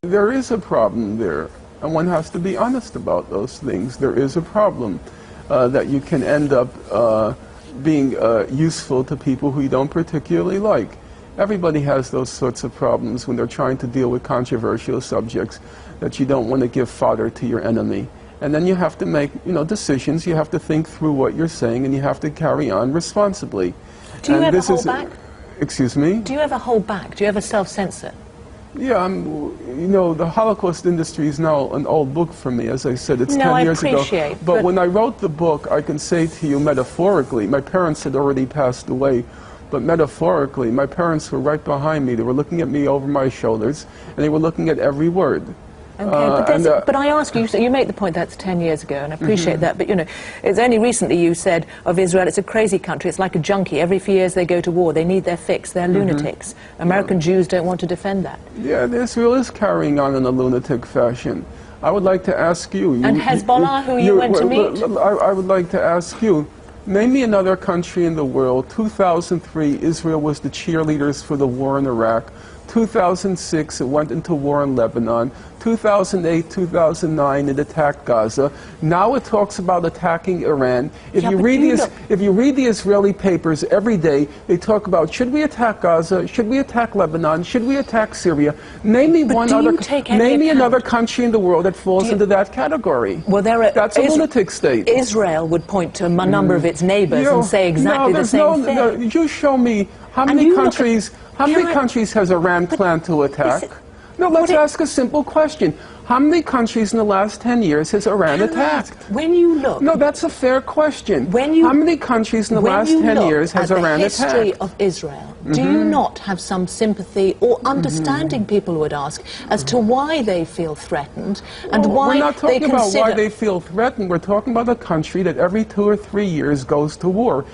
There is a problem there, and one has to be honest about those things. There is a problem that you can end up being useful to people who you don't particularly like. Everybody has those sorts of problems when they're trying to deal with controversial subjects, that you don't want to give fodder to your enemy. And then you have to make, decisions. You have to think through what you're saying, and you have to carry on responsibly. Do you ever hold back? Excuse me? Do you ever hold back? Do you ever self-censor? Yeah, the Holocaust industry is now an old book for me. As I said, it's 10 years ago. But when I wrote the book, I can say to you metaphorically, my parents had already passed away, but metaphorically, my parents were right behind me. They were looking at me over my shoulders, and they were looking at every word. Okay, but I ask you, so you make the point that's 10 years ago, and I appreciate that, but it's only recently you said of Israel, it's a crazy country, it's like a junkie. Every few years they go to war, they need their fix, they're lunatics. American Jews don't want to defend that. Yeah, Israel is carrying on in a lunatic fashion. I would like to ask you... And Hezbollah, who you went to meet? I would like to ask you, name me another country in the world. 2003, Israel was the cheerleaders for the war in Iraq. 2006, it went into war in Lebanon. 2008, 2009, it attacked Gaza. Now it talks about attacking Iran. If you read the Israeli papers every day, they talk about, should we attack Gaza? Should we attack Lebanon? Should we attack Syria? Name me another country in the world that falls into that category. Well, that's a lunatic state. Israel would point to a number of its neighbors and say exactly the same thing. No, you show me how many countries has Iran planned to attack? No, let's ask a simple question. How many countries in the last 10 years has Iran attacked? When you look... No, that's a fair question. How many countries in the last 10 years has Iran attacked? When you look at the history of Israel, do you not have some sympathy or understanding, people would ask, as to why they feel threatened and why we're not talking they about why they feel threatened. We're talking about a country that every 2 or 3 years goes to war.